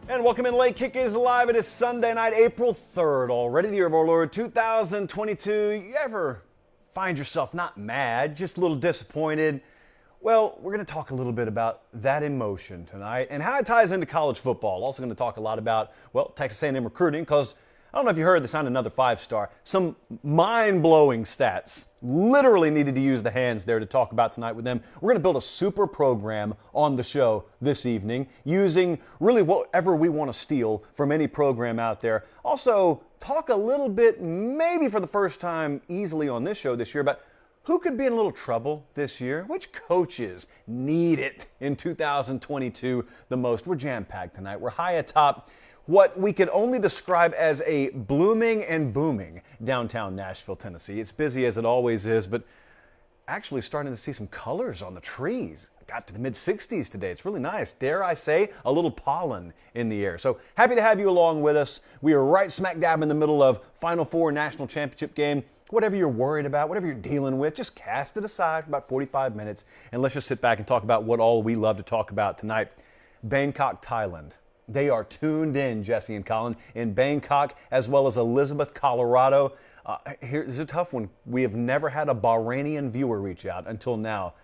And welcome in. Late Kick is live. It is Sunday night, April 3rd, already the year of our Lord 2022. You ever find yourself not mad, just a little disappointed? Well, we're going to talk a little bit about that emotion tonight and how it ties into college football. Also going to talk a lot about, well, Texas A&M recruiting, because I don't know if you heard, they signed another 5-star. Some mind-blowing stats. Literally needed to use the hands there to talk about tonight with them. We're going to build a super program on the show this evening using really whatever we want to steal from any program out there. Also, talk a little bit, maybe for the first time easily on this show this year, about who could be in a little trouble this year? Which coaches need it in 2022 the most? We're jam-packed tonight. We're high atop what we could only describe as a blooming and booming downtown Nashville, Tennessee. It's busy as it always is, but actually starting to see some colors on the trees. Got to the mid-60s today. It's really nice. Dare I say, a little pollen in the air. So happy to have you along with us. We are right smack dab in the middle of Final Four national championship game. Whatever you're worried about, whatever you're dealing with, just cast it aside for about 45 minutes, and let's just sit back and talk about what all we love to talk about tonight. Bangkok, Thailand. They are tuned in, Jesse and Colin, in Bangkok, as well as Elizabeth, Colorado. Here's a tough one. We have never had a Bahrainian viewer reach out until now.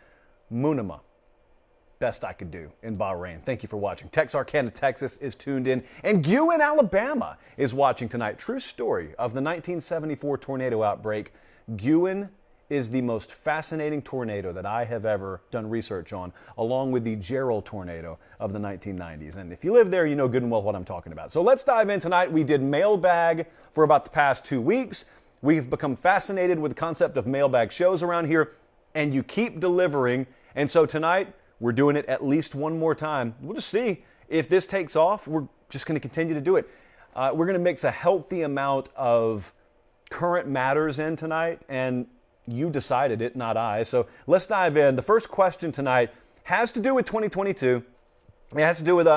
Munima, best I could do in Bahrain. Thank you for watching. Texarkana, Texas is tuned in. And Guin, Alabama is watching tonight. True story of the 1974 tornado outbreak. Guin is the most fascinating tornado that I have ever done research on, along with the Gerald tornado of the 1990s. And if you live there, you know good and well what I'm talking about. So let's dive in tonight. We did mailbag for about the past 2 weeks. We've become fascinated with the concept of mailbag shows around here, and you keep delivering. And so tonight, we're doing it at least one more time. We'll just see if this takes off. We're just going to continue to do it. We're going to mix a healthy amount of current matters in tonight, and you decided it, not I. So let's dive in. The first question tonight has to do with 2022. It has to do with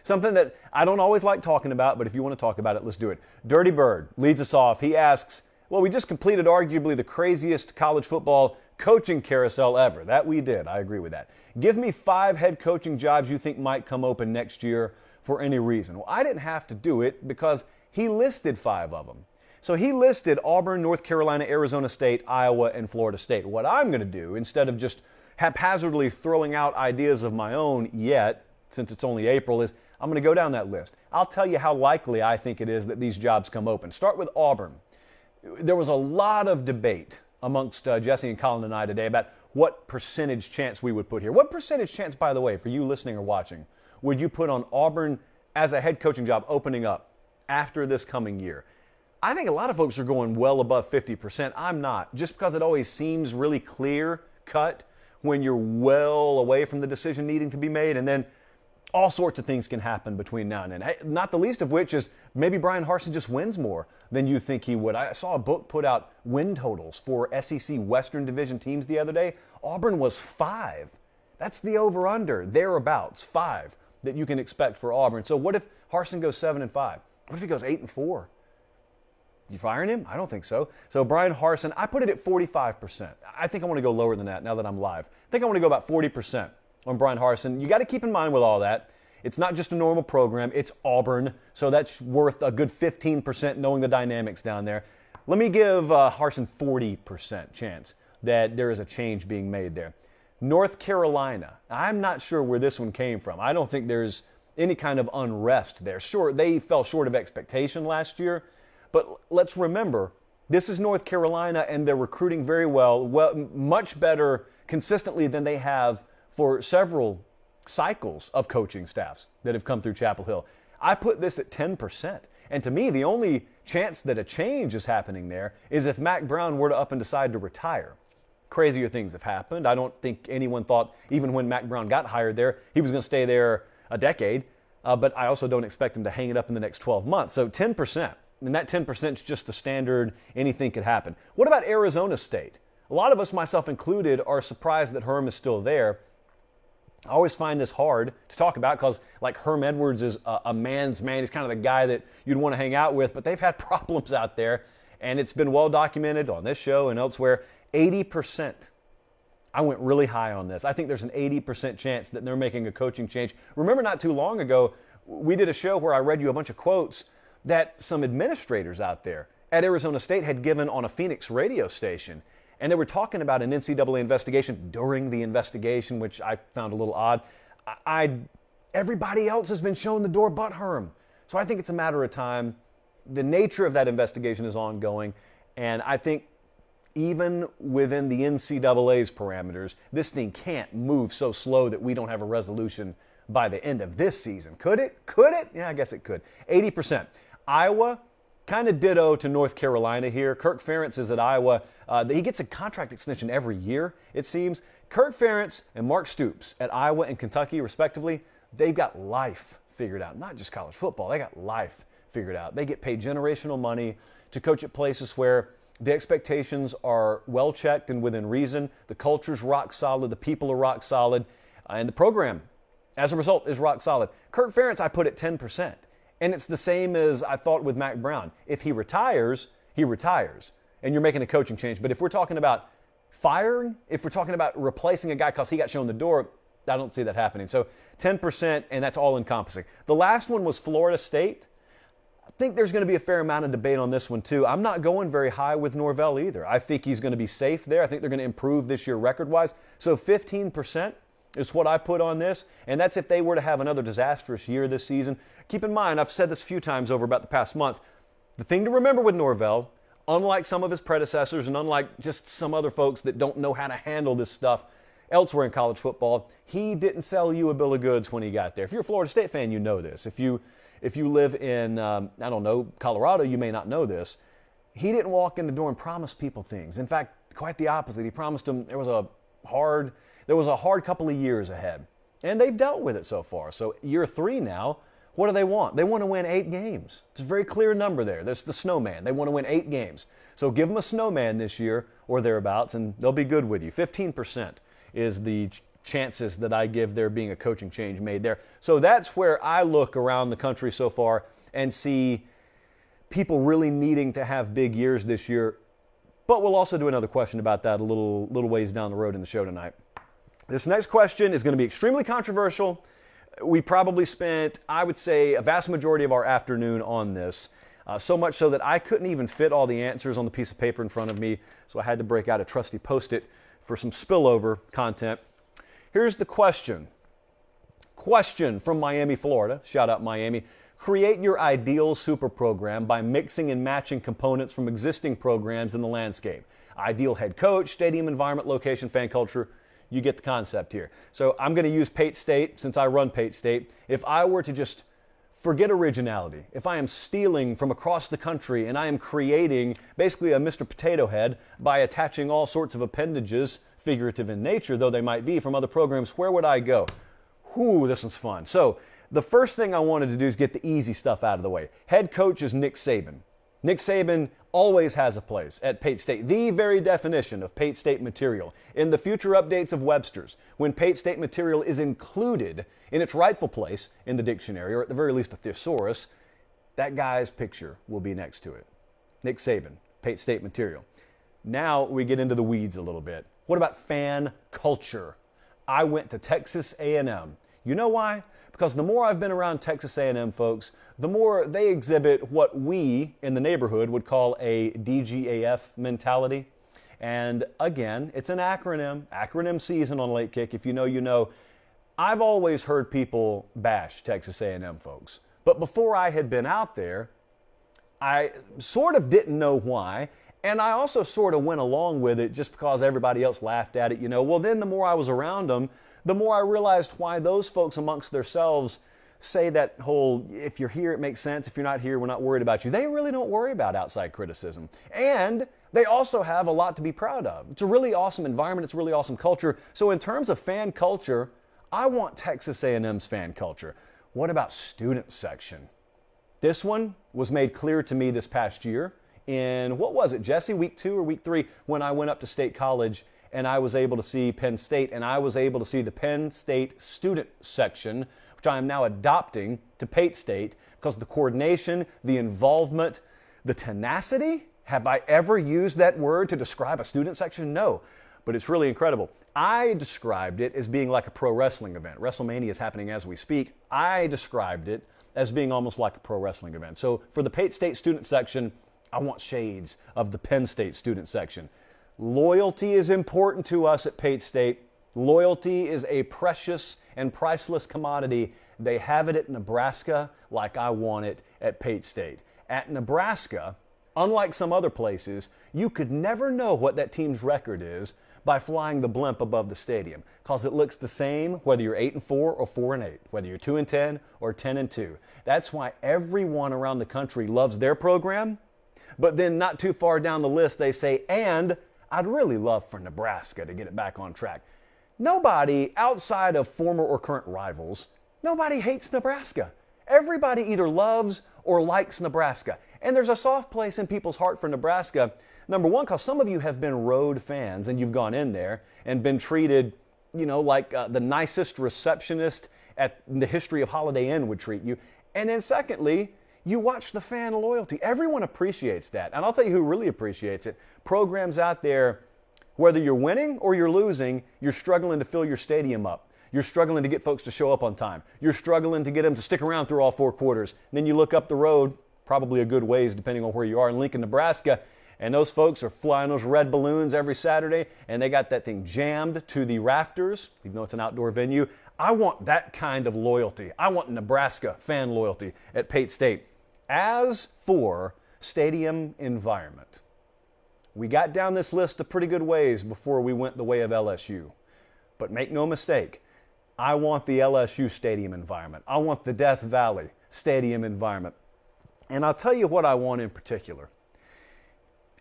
something that I don't always like talking about, but if you want to talk about it, let's do it. Dirty Bird leads us off. He asks, well, we just completed arguably the craziest college football coaching carousel ever. That we did. I agree with that. Give me 5 head coaching jobs you think might come open next year for any reason. Well, I didn't have to do it because he listed 5 of them. So he listed Auburn, North Carolina, Arizona State, Iowa, and Florida State. What I'm going to do, instead of just haphazardly throwing out ideas of my own yet, since it's only April, is I'm going to go down that list. I'll tell you how likely I think it is that these jobs come open. Start with Auburn. There was a lot of debate amongst Jesse and Colin and I today about what percentage chance we would put here. What percentage chance, by the way, for you listening or watching, would you put on Auburn as a head coaching job opening up after this coming year? I think a lot of folks are going well above 50%. I'm not, just because it always seems really clear-cut when you're well away from the decision needing to be made, and then all sorts of things can happen between now and then. Not the least of which is maybe Brian Harsin just wins more than you think he would. I saw a book put out win totals for SEC Western Division teams the other day. Auburn was 5. That's the over-under, thereabouts, 5 that you can expect for Auburn. So what if Harsin goes 7-5? What if he goes 8-4? You firing him? I don't think so. So Brian Harsin, I put it at 45%. I think I want to go lower than that now that I'm live. I think I want to go about 40% on Brian Harsin. You got to keep in mind with all that, it's not just a normal program, it's Auburn, so that's worth a good 15% knowing the dynamics down there. Let me give Harsin 40% chance that there is a change being made there. North Carolina, I'm not sure where this one came from. I don't think there's any kind of unrest there. Sure, they fell short of expectation last year, but let's remember, this is North Carolina, and they're recruiting very well, much better consistently than they have for several cycles of coaching staffs that have come through Chapel Hill. I put this at 10%. And to me, the only chance that a change is happening there is if Mack Brown were to up and decide to retire. Crazier things have happened. I don't think anyone thought, even when Mack Brown got hired there, he was going to stay there a decade. But I also don't expect him to hang it up in the next 12 months. So 10%. And that 10% is just the standard, anything could happen. What about Arizona State? A lot of us, myself included, are surprised that Herm is still there. I always find this hard to talk about because, like, Herm Edwards is a man's man. He's kind of the guy that you'd want to hang out with, but they've had problems out there, and it's been well documented on this show and elsewhere. 80%. I went really high on this. I think there's an 80% chance that they're making a coaching change. Remember not too long ago, We did a show where I read you a bunch of quotes that some administrators out there at Arizona State had given on a Phoenix radio station. And they were talking about an NCAA investigation during the investigation, which I found a little odd. Everybody else has been shown the door but Herm. So I think it's a matter of time. The nature of that investigation is ongoing. And I think even within the NCAA's parameters, this thing can't move so slow that we don't have a resolution by the end of this season. Could it? Could it? Yeah, I guess it could. 80%. Iowa, kind of ditto to North Carolina here. Kirk Ferentz is at Iowa. He gets a contract extension every year, it seems. Kirk Ferentz and Mark Stoops at Iowa and Kentucky, respectively, they've got life figured out. Not just college football. They got life figured out. They get paid generational money to coach at places where the expectations are well checked and within reason. The culture's rock solid. The people are rock solid. And the program, as a result, is rock solid. Kirk Ferentz, I put at 10%. And it's the same as I thought with Mac Brown. If he retires, he retires. And you're making a coaching change. But if we're talking about firing, if we're talking about replacing a guy because he got shown the door, I don't see that happening. So 10%, and that's all encompassing. The last one was Florida State. I think there's going to be a fair amount of debate on this one, too. I'm not going very high with Norvell either. I think he's going to be safe there. I think they're going to improve this year record-wise. So 15% is what I put on this, and that's if they were to have another disastrous year this season. Keep in mind, I've said this a few times over about the past month, the thing to remember with Norvell, unlike some of his predecessors and unlike just some other folks that don't know how to handle this stuff elsewhere in college football, he didn't sell you a bill of goods when he got there. If you're a Florida State fan, you know this. If you live in, Colorado, you may not know this. He didn't walk in the door and promise people things. In fact, quite the opposite. He promised them there was a hard couple of years ahead. And they've dealt with it so far. So year 3 now, what do they want? They want to win 8 games. It's a very clear number there. That's the snowman. They want to win 8 games. So give them a snowman this year or thereabouts, and they'll be good with you. 15% is the chances that I give there being a coaching change made there. So that's where I look around the country so far and see people really needing to have big years this year. But we'll also do another question about that a little ways down the road in the show tonight. This next question is going to be extremely controversial. We probably spent, I would say, a vast majority of our afternoon on this. So much so that I couldn't even fit all the answers on the piece of paper in front of me. So I had to break out a trusty Post-it for some spillover content. Here's the question. Question from Miami, Florida. Shout out Miami. Create your ideal super program by mixing and matching components from existing programs in the landscape. Ideal head coach, stadium environment, location, fan culture. You get the concept here. So I'm going to use Pate State since I run Pate State. If I were to just forget originality, if I am stealing from across the country and I am creating basically a Mr. Potato Head by attaching all sorts of appendages, figurative in nature though they might be, from other programs, where would I go? Whew, this one's fun. So the first thing I wanted to do is get the easy stuff out of the way. Head coach is Nick Saban. Nick Saban always has a place at Pate State, the very definition of Pate State material. In the future updates of Webster's, when Pate State material is included in its rightful place in the dictionary, or at the very least a thesaurus, that guy's picture will be next to it. Nick Saban, Pate State material. Now we get into the weeds a little bit. What about fan culture? I went to Texas A&M. You know why? Because the more I've been around Texas A&M folks, the more they exhibit what we in the neighborhood would call a DGAF mentality. And again, it's an acronym season on Late Kick. If you know, you know. I've always heard people bash Texas A&M folks. But before I had been out there, I sort of didn't know why. And I also sort of went along with it just because everybody else laughed at it, you know. Well, then the more I was around them, the more I realized why those folks amongst themselves say that whole, if you're here, it makes sense. If you're not here, we're not worried about you. They really don't worry about outside criticism. And they also have a lot to be proud of. It's a really awesome environment. It's a really awesome culture. So in terms of fan culture, I want Texas A&M's fan culture. What about student section? This one was made clear to me this past year in, what was it, Jesse, week 2 or week 3, when I went up to State College and I was able to see Penn State, and I was able to see the Penn State student section, which I am now adopting to Pate State because the coordination, the involvement, the tenacity. Have I ever used that word to describe a student section? No, but it's really incredible. I described it as being like a pro wrestling event. WrestleMania is happening as we speak. I described it as being almost like a pro wrestling event. So for the Pate State student section, I want shades of the Penn State student section. Loyalty is important to us at Pate State. Loyalty is a precious and priceless commodity. They have it at Nebraska like I want it at Pate State. At Nebraska, unlike some other places, you could never know what that team's record is by flying the blimp above the stadium, because it looks the same whether you're 8-4 or 4-8, whether you're 2-10 or 10-2. That's why everyone around the country loves their program, but then not too far down the list they say, and I'd really love for Nebraska to get it back on track. Nobody outside of former or current rivals, nobody hates Nebraska. Everybody either loves or likes Nebraska. And there's a soft place in people's heart for Nebraska. Number one, because some of you have been road fans and you've gone in there and been treated, like the nicest receptionist at the history of Holiday Inn would treat you. And then secondly, you watch the fan loyalty. Everyone appreciates that. And I'll tell you who really appreciates it. Programs out there, whether you're winning or you're losing, you're struggling to fill your stadium up. You're struggling to get folks to show up on time. You're struggling to get them to stick around through all 4 quarters. And then you look up the road, probably a good ways depending on where you are in Lincoln, Nebraska, and those folks are flying those red balloons every Saturday, and they got that thing jammed to the rafters, even though it's an outdoor venue. I want that kind of loyalty. I want Nebraska fan loyalty at Pate State. As for stadium environment, we got down this list a pretty good ways before we went the way of LSU. But make no mistake, I want the LSU stadium environment. I want the Death Valley stadium environment. And I'll tell you what I want in particular.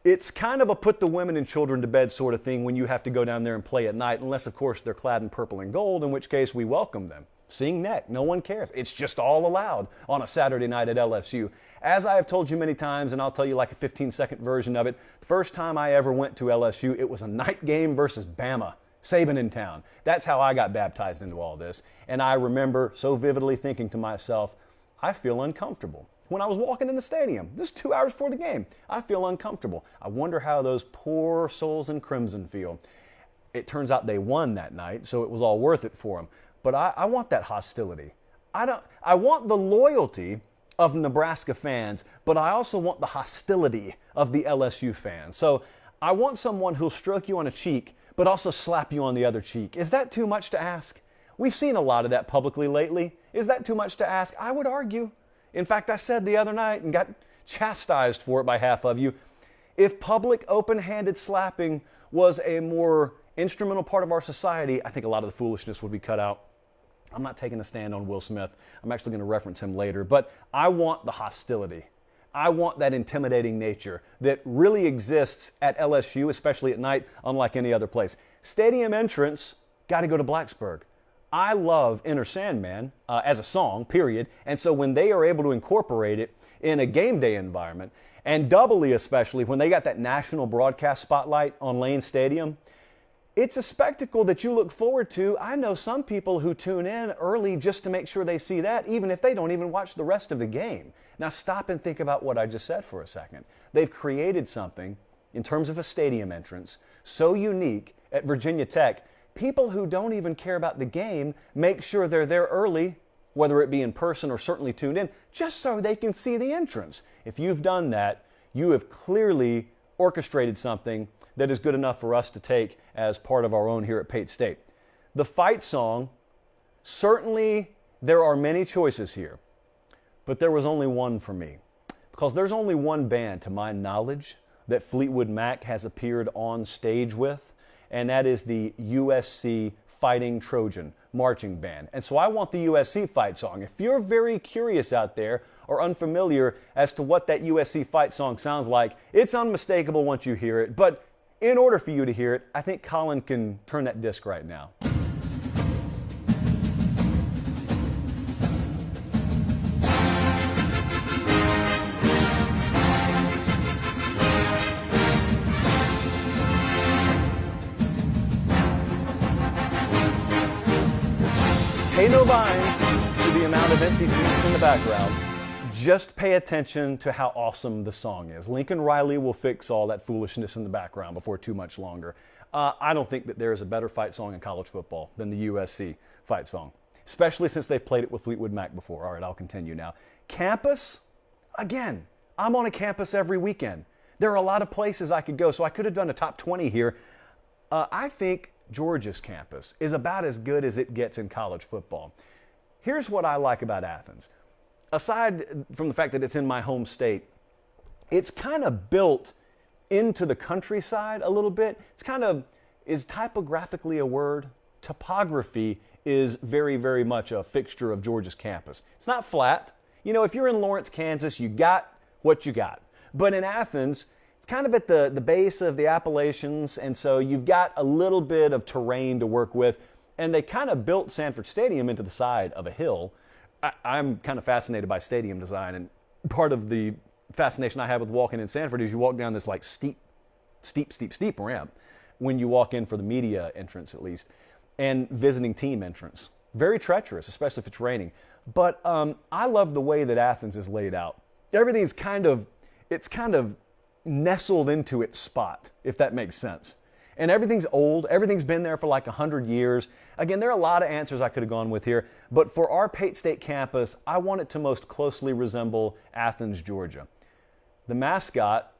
It's kind of a put the women and children to bed sort of thing when you have to go down there and play at night, unless, of course, they're clad in purple and gold, in which case we welcome them. Seeing neck, no one cares. It's just all allowed on a Saturday night at LSU. As I have told you many times, and I'll tell you like a 15-second version of it, the first time I ever went to LSU, it was a night game versus Bama. Saban in town. That's how I got baptized into all this. And I remember so vividly thinking to myself, I feel uncomfortable. When I was walking in the stadium, just 2 hours before the game, I feel uncomfortable. I wonder how those poor souls in crimson feel. It turns out they won that night, so it was all worth it for them. But I want that hostility. I want the loyalty of Nebraska fans, but I also want the hostility of the LSU fans. So I want someone who'll stroke you on a cheek, but also slap you on the other cheek. Is that too much to ask? We've seen a lot of that publicly lately. Is that too much to ask? I would argue. In fact, I said the other night and got chastised for it by half of you, if public open-handed slapping was a more instrumental part of our society, I think a lot of the foolishness would be cut out. I'm not taking a stand on Will Smith. I'm actually going to reference him later. But I want the hostility. I want that intimidating nature that really exists at LSU, especially at night, unlike any other place. Stadium entrance, got to go to Blacksburg. I love Enter Sandman as a song, period. And so when they are able to incorporate it in a game day environment, and doubly especially when they got that national broadcast spotlight on Lane Stadium, it's a spectacle that you look forward to. I know some people who tune in early just to make sure they see that, even if they don't even watch the rest of the game. Now stop and think about what I just said for a second. They've created something, in terms of a stadium entrance, so unique at Virginia Tech. People who don't even care about the game make sure they're there early, whether it be in person or certainly tuned in, just so they can see the entrance. If you've done that, you have clearly orchestrated something that is good enough for us to take as part of our own here at Pate State. The fight song, certainly there are many choices here, but there was only one for me. Because there's only one band, to my knowledge, that Fleetwood Mac has appeared on stage with, and that is the USC Fighting Trojan Marching Band. And so I want the USC fight song. If you're very curious out there or unfamiliar as to what that USC fight song sounds like, it's unmistakable once you hear it. But in order for you to hear it, I think Colin can turn that disc right now. Pay no mind to the amount of empty seats in the background. Just pay attention to how awesome the song is. Lincoln Riley will fix all that foolishness in the background before too much longer. I don't think that there is a better fight song in college football than the USC fight song, especially since they've played it with Fleetwood Mac before. All right, I'll continue now. Campus, again, I'm on a campus every weekend. There are a lot of places I could go, so I could have done a top 20 here. I think Georgia's campus is about as good as it gets in college football. Here's what I like about Athens. Aside from the fact that it's in my home state, it's kind of built into the countryside a little bit. It's kind of, is typographically a word? Topography is very, very much a fixture of Georgia's campus. It's not flat. You know, if you're in Lawrence, Kansas, you got what you got. But in Athens, it's kind of at the base of the Appalachians, and so you've got a little bit of terrain to work with. And they kind of built Sanford Stadium into the side of a hill. I'm kind of fascinated by stadium design, and part of the fascination I have with walking in Sanford is you walk down this like steep ramp when you walk in for the media entrance, at least, and visiting team entrance. Very treacherous, especially if it's raining. But I love the way that Athens is laid out. Everything's kind of nestled into its spot, if that makes sense. And everything's old. Everything's been there for like 100 years. Again, there are a lot of answers I could have gone with here. But for our Pate State campus, I want it to most closely resemble Athens, Georgia. The mascot,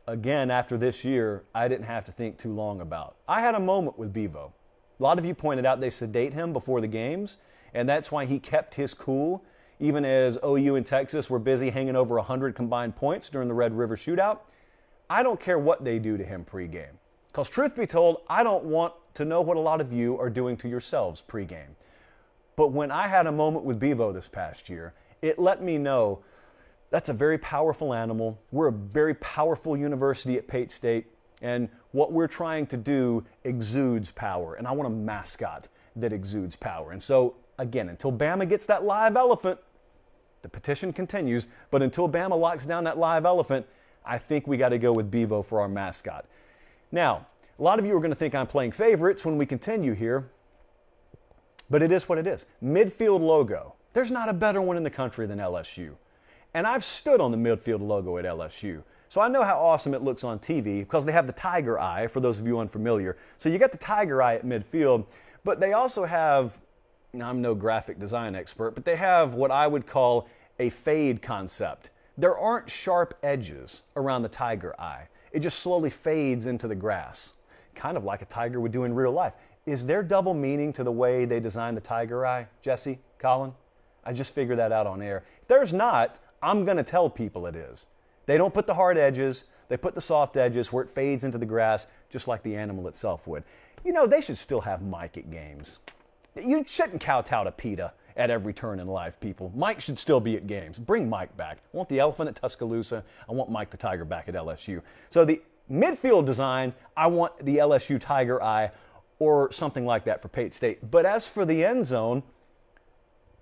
again, after this year, I didn't have to think too long about. I had a moment with Bevo. A lot of you pointed out they sedate him before the games, and that's why he kept his cool, even as OU and Texas were busy hanging over 100 combined points during the Red River Shootout. I don't care what they do to him pregame. Because truth be told, I don't want to know what a lot of you are doing to yourselves pregame. But when I had a moment with Bevo this past year, it let me know that's a very powerful animal. We're a very powerful university at Pate State, and what we're trying to do exudes power. And I want a mascot that exudes power. And so, again, until Bama gets that live elephant, the petition continues, but until Bama locks down that live elephant, I think we got to go with Bevo for our mascot. Now, a lot of you are going to think I'm playing favorites when we continue here, but it is what it is. Midfield logo. There's not a better one in the country than LSU. And I've stood on the midfield logo at LSU. So I know how awesome it looks on TV because they have the tiger eye, for those of you unfamiliar. So you got the tiger eye at midfield, but they also have, now I'm no graphic design expert, but they have what I would call a fade concept. There aren't sharp edges around the tiger eye. It just slowly fades into the grass, kind of like a tiger would do in real life. Is there double meaning to the way they designed the tiger eye, Jesse, Colin? I just figured that out on air. If there's not, I'm going to tell people it is. They don't put the hard edges. They put the soft edges where it fades into the grass, just like the animal itself would. You know, they should still have Mike at games. You shouldn't kowtow to PETA at every turn in life, people. Mike should still be at games. Bring Mike back. I want the elephant at Tuscaloosa. I want Mike the Tiger back at LSU. So the midfield design, I want the LSU Tiger Eye or something like that for Pate State. But as for the end zone,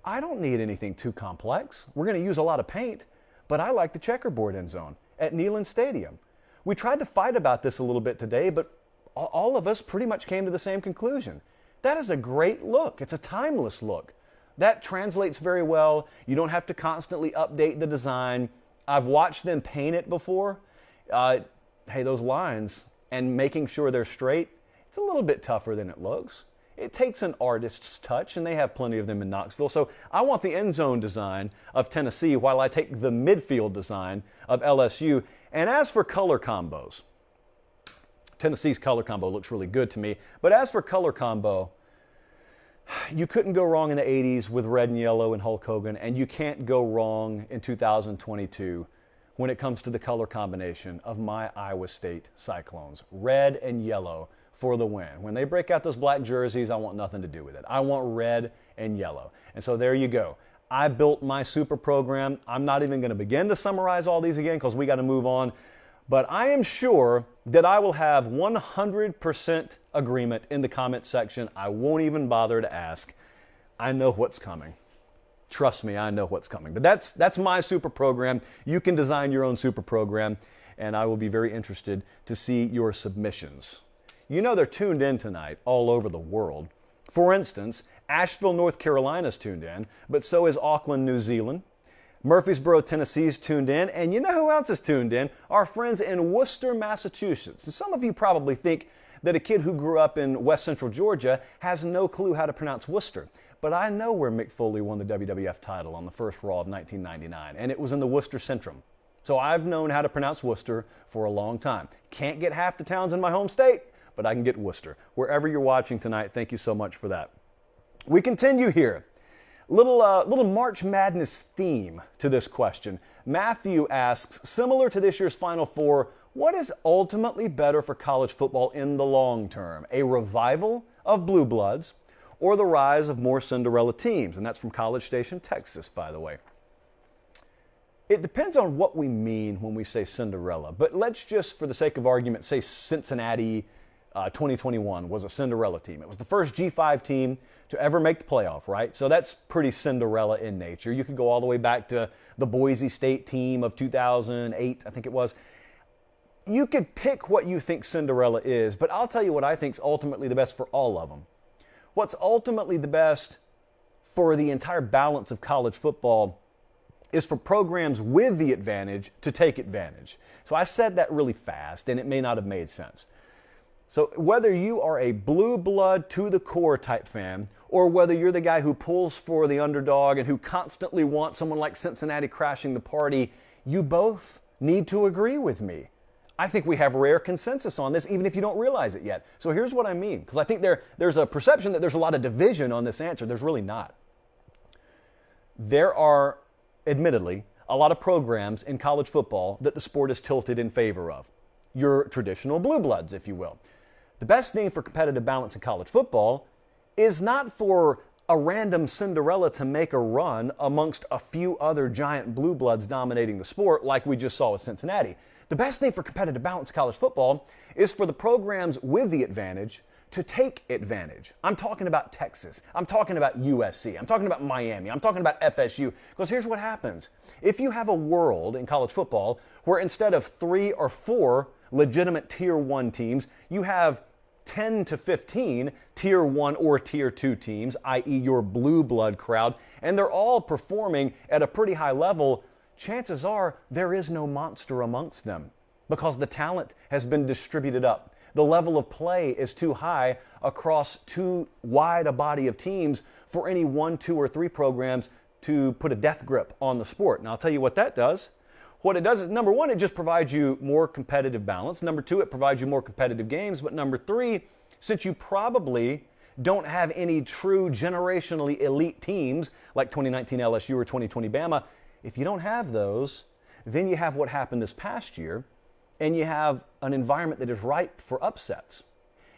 I don't need anything too complex. We're going to use a lot of paint, but I like the checkerboard end zone at Neyland Stadium. We tried to fight about this a little bit today, but all of us pretty much came to the same conclusion. That is a great look. It's a timeless look. That translates very well. You don't have to constantly update the design. I've watched them paint it before. Hey, those lines and making sure they're straight, it's a little bit tougher than it looks. It takes an artist's touch, and they have plenty of them in Knoxville. So I want the end zone design of Tennessee while I take the midfield design of LSU. And as for color combos, Tennessee's color combo looks really good to me. But as for color combo, you couldn't go wrong in the 80s with red and yellow and Hulk Hogan, and you can't go wrong in 2022 when it comes to the color combination of my Iowa State Cyclones. Red and yellow for the win. When they break out those black jerseys, I want nothing to do with it. I want red and yellow. And so there you go. I built my super program. I'm not even going to begin to summarize all these again because we got to move on. But I am sure that I will have 100% agreement in the comment section. I won't even bother to ask. I know what's coming. Trust me, I know what's coming. But that's my super program. You can design your own super program, and I will be very interested to see your submissions. You know they're tuned in tonight all over the world. For instance, Asheville, North Carolina's tuned in, but so is Auckland, New Zealand. Murfreesboro, Tennessee's tuned in, and you know who else is tuned in? Our friends in Worcester, Massachusetts. And some of you probably think that a kid who grew up in West Central Georgia has no clue how to pronounce Worcester. But I know where Mick Foley won the WWF title on the first Raw of 1999, and it was in the Worcester Centrum. So I've known how to pronounce Worcester for a long time. Can't get half the towns in my home state, but I can get Worcester. Wherever you're watching tonight, thank you so much for that. We continue here. Little March Madness theme to this question. Matthew asks, similar to this year's Final Four, what is ultimately better for college football in the long term? A revival of blue bloods or the rise of more Cinderella teams? And that's from College Station, Texas, by the way. It depends on what we mean when we say Cinderella, but let's just, for the sake of argument, say Cincinnati 2021 was a Cinderella team. It was the first G5 team to ever make the playoff, right? So that's pretty Cinderella in nature. You could go all the way back to the Boise State team of 2008, I think it was. You could pick what you think Cinderella is, but I'll tell you what I think is ultimately the best for all of them. What's ultimately the best for the entire balance of college football is for programs with the advantage to take advantage. So I said that really fast, and it may not have made sense. So whether you are a blue blood to the core type fan, or whether you're the guy who pulls for the underdog and who constantly wants someone like Cincinnati crashing the party, you both need to agree with me. I think we have rare consensus on this, even if you don't realize it yet. So here's what I mean, because I think there's a perception that there's a lot of division on this answer. There's really not. There are, admittedly, a lot of programs in college football that the sport is tilted in favor of. Your traditional blue bloods, if you will. The best thing for competitive balance in college football is not for a random Cinderella to make a run amongst a few other giant blue bloods dominating the sport like we just saw with Cincinnati. The best thing for competitive balance in college football is for the programs with the advantage to take advantage. I'm talking about Texas. I'm talking about USC. I'm talking about Miami. I'm talking about FSU. Because here's what happens. If you have a world in college football where instead of 3 or 4 legitimate Tier 1 teams, you have 10 to 15 Tier 1 or Tier 2 teams, i.e. your blue blood crowd, and they're all performing at a pretty high level, chances are there is no monster amongst them because the talent has been distributed up. The level of play is too high across too wide a body of teams for any 1, 2, or 3 programs to put a death grip on the sport. Now, I'll tell you what that does. What it does is, number 1, it just provides you more competitive balance. Number 2, it provides you more competitive games. But number 3, since you probably don't have any true generationally elite teams like 2019 LSU or 2020 Bama, if you don't have those, then you have what happened this past year, and you have an environment that is ripe for upsets.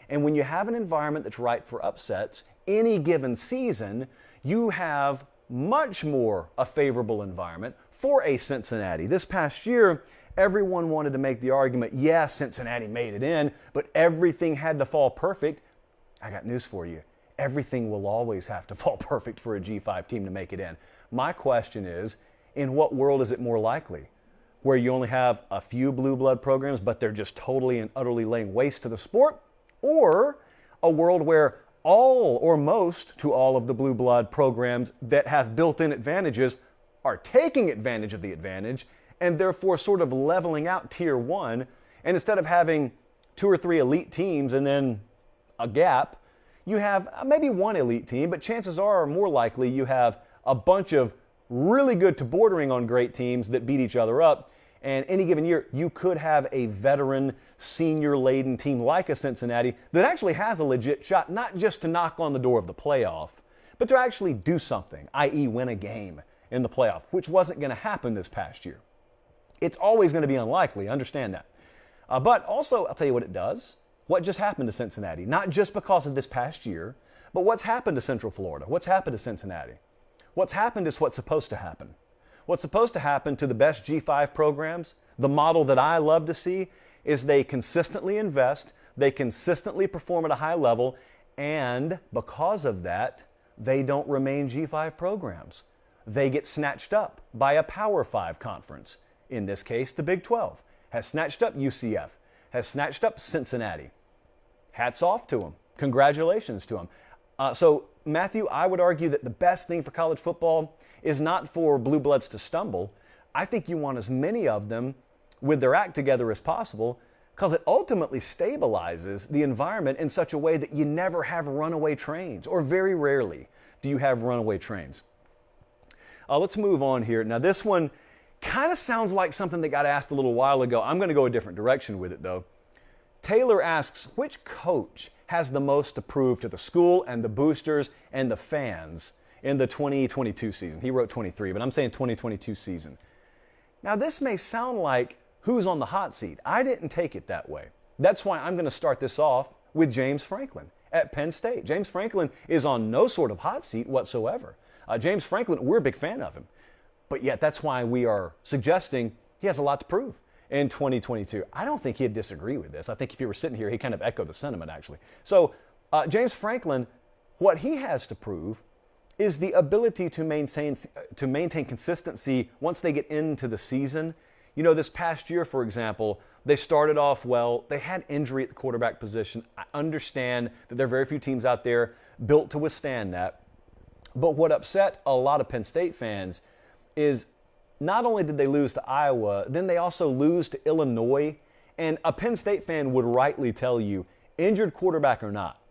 And when you have an environment that's ripe for upsets, any given season, you have much more a favorable environment for a Cincinnati. This past year, everyone wanted to make the argument, yes, Cincinnati made it in, but everything had to fall perfect. I got news for you. Everything will always have to fall perfect for a G5 team to make it in. My question is, in what world is it more likely? Where you only have a few blue blood programs, but they're just totally and utterly laying waste to the sport? Or a world where all or most to all of the blue blood programs that have built-in advantages are taking advantage of the advantage and therefore sort of leveling out Tier 1, and instead of having 2 or 3 elite teams and then a gap, you have maybe 1 elite team, but chances are more likely you have a bunch of really good to bordering on great teams that beat each other up. And any given year, you could have a veteran, senior-laden team like a Cincinnati that actually has a legit shot, not just to knock on the door of the playoff, but to actually do something, i.e. win a game in the playoff, which wasn't going to happen this past year. It's always going to be unlikely, understand that. But also, I'll tell you what it does. What just happened to Cincinnati? Not just because of this past year, but what's happened to Central Florida? What's happened to Cincinnati? What's happened is what's supposed to happen. What's supposed to happen to the best G5 programs, the model that I love to see, is they consistently invest, they consistently perform at a high level, and because of that, they don't remain G5 programs. They get snatched up by a Power 5 conference. In this case, the Big 12 has snatched up UCF, has snatched up Cincinnati. Hats off to them. Congratulations to them. So, Matthew, I would argue that the best thing for college football is not for blue bloods to stumble. I think you want as many of them with their act together as possible, because it ultimately stabilizes the environment in such a way that you never have runaway trains, or very rarely do you have runaway trains. Let's move on here. Now this one kind of sounds like something that got asked a little while ago. I'm going to go a different direction with it though. Taylor asks, which coach has the most to prove to the school and the boosters and the fans in the 2022 season? He wrote 23, but I'm saying 2022 season. Now this may sound like who's on the hot seat. I didn't take it that way. That's why I'm going to start this off with James Franklin at Penn State. James Franklin is on no sort of hot seat whatsoever. James Franklin, we're a big fan of him. But yet that's why we are suggesting he has a lot to prove in 2022. I don't think he'd disagree with this. I think if he were sitting here, he'd kind of echo the sentiment actually. So James Franklin, what he has to prove is the ability to maintain consistency once they get into the season. You know, this past year, for example, they started off well. They had injury at the quarterback position. I understand that there are very few teams out there built to withstand that. But what upset a lot of Penn State fans is not only did they lose to Iowa, then they also lose to Illinois. And a Penn State fan would rightly tell you, injured quarterback or not,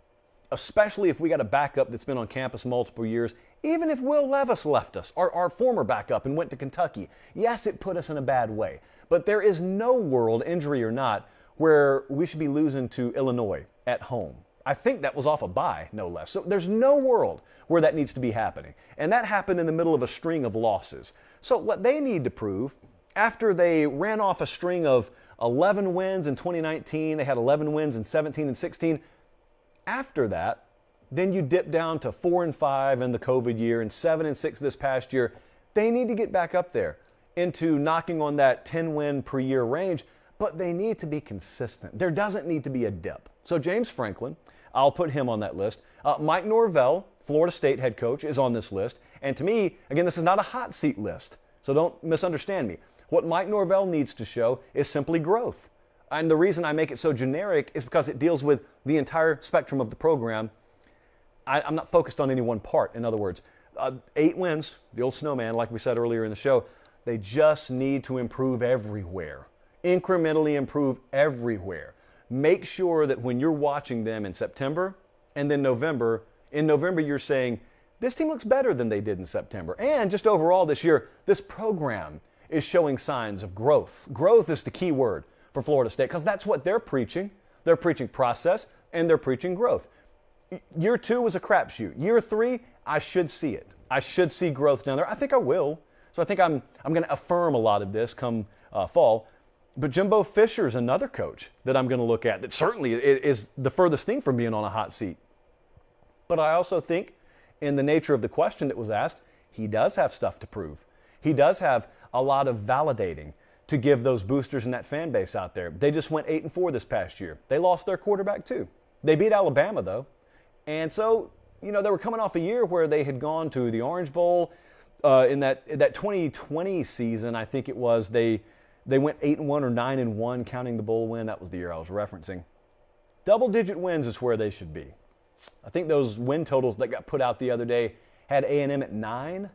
especially if we got a backup that's been on campus multiple years, even if Will Levis left us, our former backup, and went to Kentucky, yes, it put us in a bad way. But there is no world, injury or not, where we should be losing to Illinois at home. I think that was off a bye, no less. So there's no world where that needs to be happening. And that happened in the middle of a string of losses. So what they need to prove, after they ran off a string of 11 wins in 2019, they had 11 wins in 17 and 16, after that, then you dip down to 4-5 in the COVID year and 7-6 this past year. They need to get back up there into knocking on that 10-win per year range, but they need to be consistent. There doesn't need to be a dip. So James Franklin, I'll put him on that list. Mike Norvell, Florida State head coach, is on this list. And to me, again, this is not a hot seat list, so don't misunderstand me. What Mike Norvell needs to show is simply growth. And the reason I make it so generic is because it deals with the entire spectrum of the program. I'm not focused on any one part. In other words, 8 wins, the old snowman, like we said earlier in the show, they just need to improve everywhere, incrementally improve everywhere. Make sure that when you're watching them in September and then November, in November you're saying, this team looks better than they did in September. And just overall this year, this program is showing signs of growth. Growth is the key word for Florida State because that's what they're preaching. They're preaching process and they're preaching growth. Year 2 was a crapshoot. Year 3, I should see it. I should see growth down there. I think I will. So I think I'm going to affirm a lot of this come fall. But Jimbo Fisher's another coach that I'm going to look at that certainly is the furthest thing from being on a hot seat. But I also think in the nature of the question that was asked, he does have stuff to prove. He does have a lot of validating to give those boosters and that fan base out there. They just went 8-4 this past year. They lost their quarterback too. They beat Alabama though. And so, you know, they were coming off a year where they had gone to the Orange Bowl. In that 2020 season, I think it was, they went 8-1 or 9-1, counting the bowl win. That was the year I was referencing. Double-digit wins is where they should be. I think those win totals that got put out the other day had A&M at 9.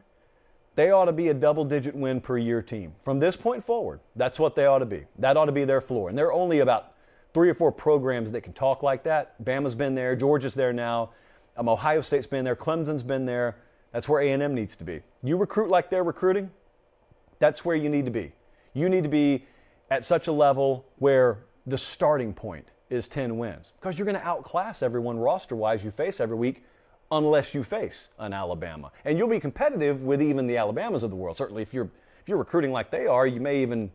They ought to be a double-digit win per year team. From this point forward, that's what they ought to be. That ought to be their floor. And there are only about 3 or 4 programs that can talk like that. Bama's been there. Georgia's there now. Ohio State's been there. Clemson's been there. That's where A&M needs to be. You recruit like they're recruiting, that's where you need to be. You need to be at such a level where the starting point is 10 wins because you're going to outclass everyone roster-wise you face every week unless you face an Alabama. And you'll be competitive with even the Alabamas of the world. Certainly if you're recruiting like they are, you may even,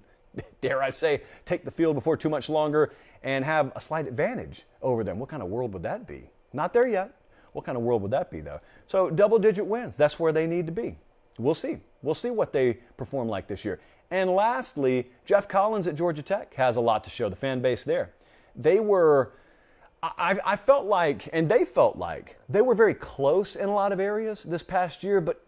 dare I say, take the field before too much longer and have a slight advantage over them. What kind of world would that be? Not there yet. What kind of world would that be, though? So double-digit wins, that's where they need to be. We'll see. We'll see what they perform like this year. And lastly, Jeff Collins at Georgia Tech has a lot to show, the fan base there. They were, I felt like, and they felt like, they were very close in a lot of areas this past year, but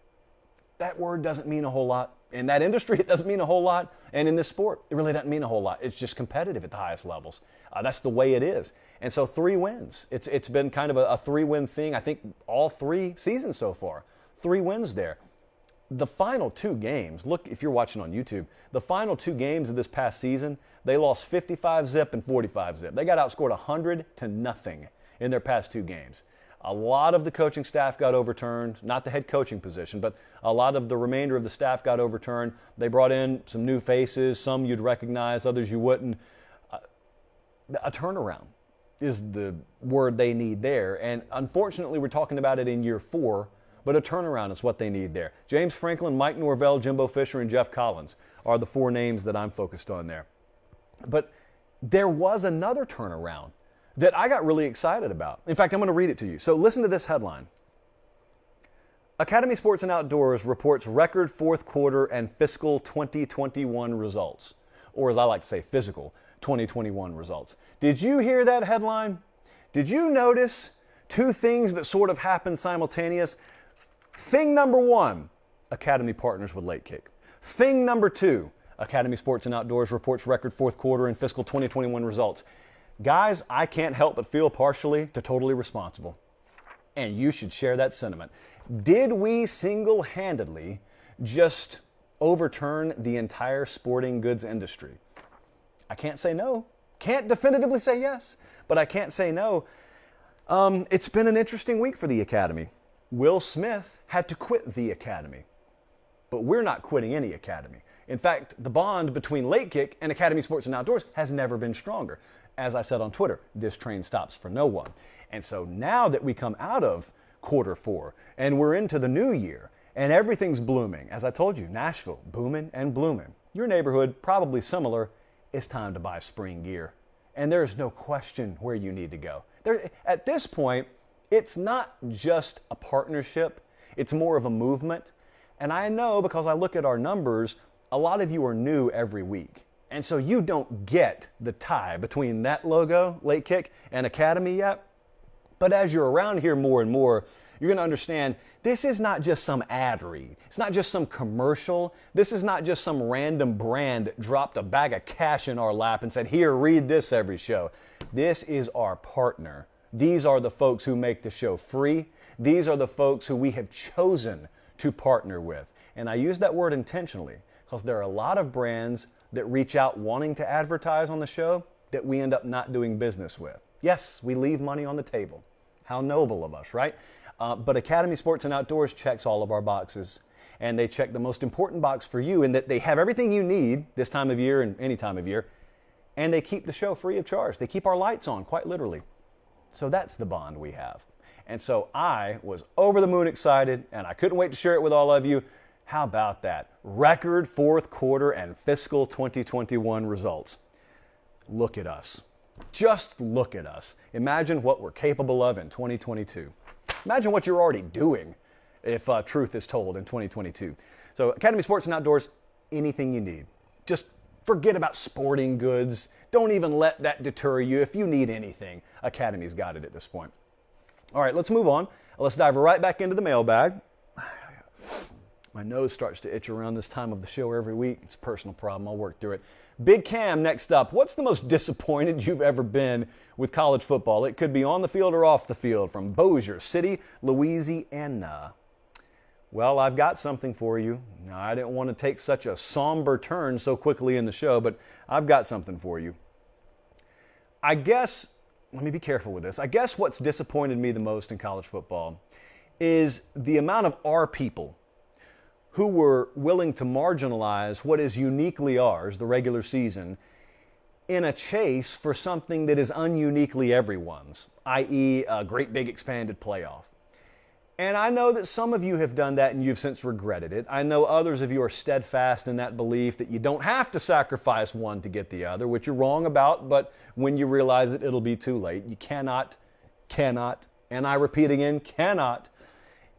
that word doesn't mean a whole lot. In that industry, it doesn't mean a whole lot. And in this sport, it really doesn't mean a whole lot. It's just competitive at the highest levels. That's the way it is. And so 3 wins. It's been kind of a 3-win thing, I think, all 3 seasons so far. 3 wins there. the final two games, look, if you're watching on YouTube, the final two games of this past season, they lost 55-zip and 45-zip. They got outscored 100-0 in their past two games. A lot of the coaching staff got overturned, not the head coaching position, but a lot of the remainder of the staff got overturned. They brought in some new faces, some you'd recognize, others you wouldn't. A turnaround is the word they need there. And unfortunately, we're talking about it in year 4, but a turnaround is what they need there. James Franklin, Mike Norvell, Jimbo Fisher, and Jeff Collins are the 4 names that I'm focused on there. But there was another turnaround that I got really excited about. In fact, I'm going to read it to you. So listen to this headline. Academy Sports and Outdoors reports record fourth quarter and fiscal 2021 results. Or as I like to say, physical 2021 results. Did you hear that headline? Did you notice 2 things that sort of happened simultaneous? Thing number 1, Academy partners with Late Kick. Thing number 2, Academy Sports and Outdoors reports record fourth quarter and fiscal 2021 results. Guys, I can't help but feel partially to totally responsible. And you should share that sentiment. Did we single-handedly just overturn the entire sporting goods industry? I can't say no. Can't definitively say yes, but I can't say no. It's been an interesting week for the Academy. Will Smith had to quit the Academy, but we're not quitting any Academy. In fact, the bond between Late Kick and Academy Sports and Outdoors has never been stronger. As I said on Twitter, this train stops for no one. And so now that we come out of quarter 4 and we're into the new year and everything's blooming, as I told you, Nashville, booming and blooming. Your neighborhood, probably similar. It's time to buy spring gear. And there's no question where you need to go. At this point, it's not just a partnership. It's more of a movement. And I know because I look at our numbers, a lot of you are new every week. And so you don't get the tie between that logo, Late Kick, and Academy yet. But as you're around here more and more, you're going to understand this is not just some ad read. It's not just some commercial. This is not just some random brand that dropped a bag of cash in our lap and said, here, read this every show. This is our partner. These are the folks who make the show free. These are the folks who we have chosen to partner with. And I use that word intentionally because there are a lot of brands that reach out wanting to advertise on the show that we end up not doing business with. Yes, we leave money on the table. How noble of us, right? But Academy Sports and Outdoors checks all of our boxes. And they check the most important box for you in that they have everything you need this time of year and any time of year. And they keep the show free of charge. They keep our lights on, quite literally. So that's the bond we have. And so I was over the moon excited, and I couldn't wait to share it with all of you. How about that? Record fourth quarter and fiscal 2021 results. Look at us. Just look at us. Imagine what we're capable of in 2022. Imagine what you're already doing if truth is told in 2022. So Academy Sports and Outdoors, anything you need. Just forget about sporting goods. Don't even let that deter you. If you need anything, Academy's got it at this point. All right, let's move on. Let's dive right back into the mailbag. My nose starts to itch around this time of the show every week. It's a personal problem. I'll work through it. Big Cam next up. What's the most disappointed you've ever been with college football? It could be on the field or off the field, from Bossier City, Louisiana. Well, I've got something for you. Now, I didn't want to take such a somber turn so quickly in the show, but I've got something for you. I guess, let me be careful with this. I guess what's disappointed me the most in college football is the amount of our people who were willing to marginalize what is uniquely ours, the regular season, in a chase for something that is ununiquely everyone's, i.e. a great big expanded playoff. And I know that some of you have done that and you've since regretted it. I know others of you are steadfast in that belief that you don't have to sacrifice one to get the other, which you're wrong about, but when you realize it, it'll be too late. You cannot, and I repeat again, cannot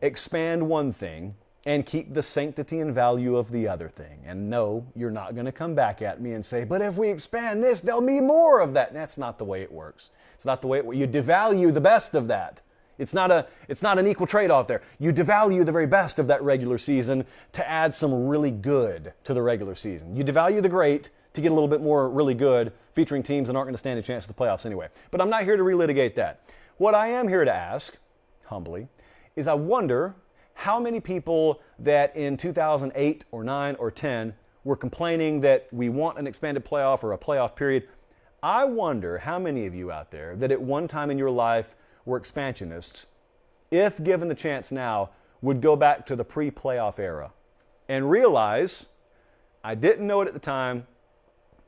expand one thing and keep the sanctity and value of the other thing. And no, you're not going to come back at me and say, but if we expand this, there'll be more of that. And that's not the way it works. It's not the way it works. You devalue the best of that. It's not an equal trade-off there. You devalue the very best of that regular season to add some really good to the regular season. You devalue the great to get a little bit more really good, featuring teams that aren't going to stand a chance at the playoffs anyway. But I'm not here to relitigate that. What I am here to ask, humbly, is I wonder how many people that in 2008 or 9 or 10 were complaining that we want an expanded playoff or a playoff period. I wonder how many of you out there that at one time in your life were expansionists, if given the chance now, would go back to the pre-playoff era and realize, I didn't know it at the time,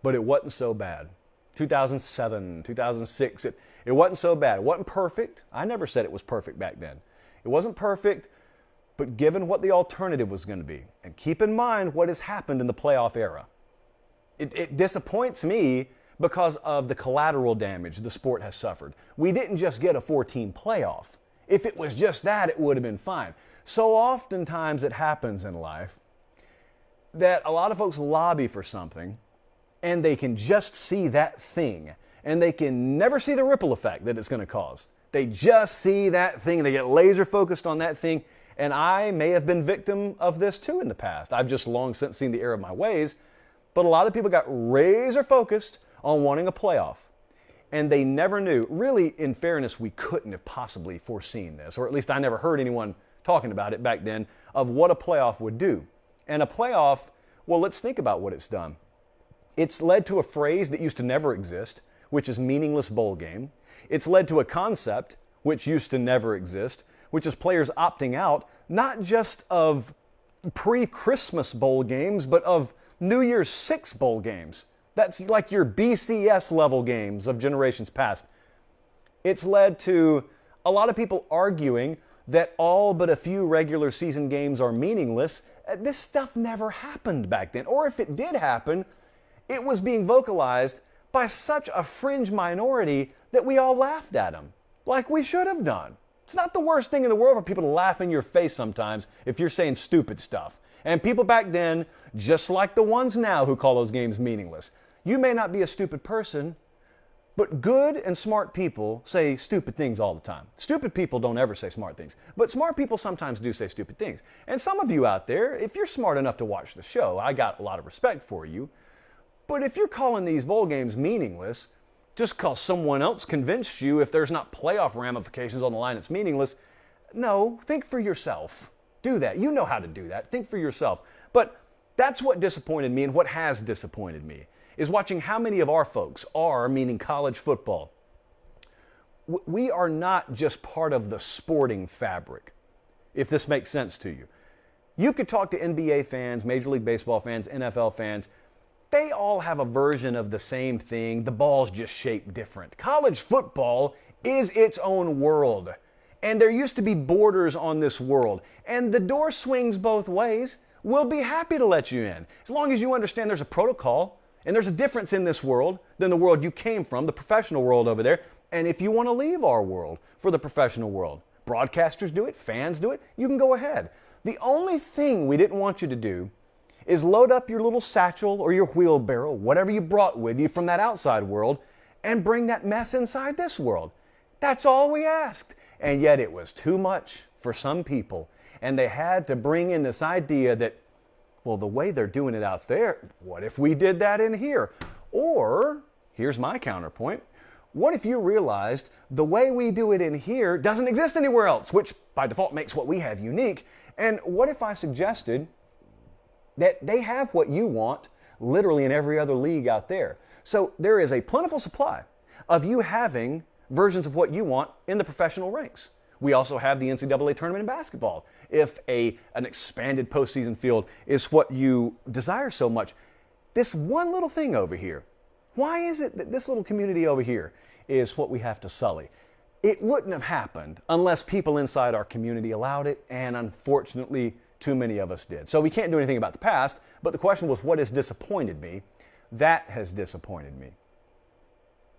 but it wasn't so bad. 2007, 2006, it wasn't so bad. It wasn't perfect. I never said it was perfect back then. It wasn't perfect, but given what the alternative was going to be, and keep in mind what has happened in the playoff era, it disappoints me because of the collateral damage the sport has suffered. We didn't just get a 4-team playoff. If it was just that, it would have been fine. So oftentimes it happens in life that a lot of folks lobby for something and they can just see that thing and they can never see the ripple effect that it's going to cause. They just see that thing and they get laser focused on that thing. And I may have been victim of this too in the past. I've just long since seen the error of my ways. But a lot of people got razor focused on wanting a playoff. And they never knew. Really, in fairness, we couldn't have possibly foreseen this, or at least I never heard anyone talking about it back then, of what a playoff would do. And a playoff, well, let's think about what it's done. It's led to a phrase that used to never exist, which is meaningless bowl game. It's led to a concept, which used to never exist, which is players opting out, not just of pre-Christmas bowl games, but of New Year's Six bowl games. That's like your BCS level games of generations past. It's led to a lot of people arguing that all but a few regular season games are meaningless. This stuff never happened back then. Or if it did happen, it was being vocalized by such a fringe minority that we all laughed at them, like we should have done. It's not the worst thing in the world for people to laugh in your face sometimes if you're saying stupid stuff. And people back then, just like the ones now who call those games meaningless, you may not be a stupid person, but good and smart people say stupid things all the time. Stupid people don't ever say smart things, but smart people sometimes do say stupid things. And some of you out there, if you're smart enough to watch the show, I got a lot of respect for you. But if you're calling these bowl games meaningless, just because someone else convinced you if there's not playoff ramifications on the line, it's meaningless. No, think for yourself. Do that. You know how to do that. Think for yourself. But that's what disappointed me, and what has disappointed me is watching how many of our folks are, meaning college football. We are not just part of the sporting fabric, if this makes sense to you. You could talk to NBA fans, Major League Baseball fans, NFL fans. They all have a version of the same thing. The ball's just shaped different. College football is its own world. And there used to be borders on this world. And the door swings both ways. We'll be happy to let you in, as long as you understand there's a protocol. And there's a difference in this world than the world you came from, the professional world over there. And if you want to leave our world for the professional world, broadcasters do it, fans do it, you can go ahead. The only thing we didn't want you to do is load up your little satchel or your wheelbarrow, whatever you brought with you from that outside world, and bring that mess inside this world. That's all we asked. And yet it was too much for some people. And they had to bring in this idea that, well, the way they're doing it out there, what if we did that in here? Or, here's my counterpoint, what if you realized the way we do it in here doesn't exist anywhere else, which by default makes what we have unique? And what if I suggested that they have what you want literally in every other league out there? So there is a plentiful supply of you having versions of what you want in the professional ranks. We also have the NCAA tournament in basketball. If an expanded postseason field is what you desire so much, this one little thing over here, why is it that this little community over here is what we have to sully? It wouldn't have happened unless people inside our community allowed it, and unfortunately, too many of us did. So we can't do anything about the past, but the question was, what has disappointed me? That has disappointed me.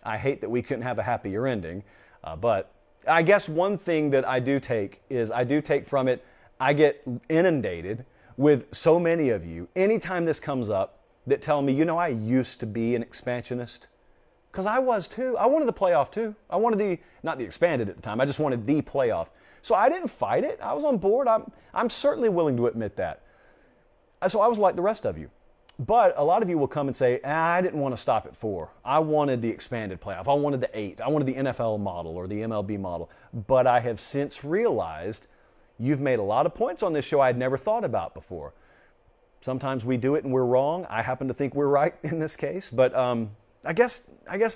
I hate that we couldn't have a happier ending, but I guess one thing that I do take from it, I get inundated with so many of you, anytime this comes up, that tell me, you know, I used to be an expansionist. Because I was too. I wanted the playoff too. I wanted not the expanded at the time, I just wanted the playoff. So I didn't fight it. I was on board. I'm certainly willing to admit that. So I was like the rest of you. But a lot of you will come and say, I didn't want to stop at 4. I wanted the expanded playoff. I wanted the 8. I wanted the NFL model or the MLB model. But I have since realized You've made a lot of points on this show I'd never thought about before. Sometimes we do it and we're wrong. I happen to think we're right in this case, but I guess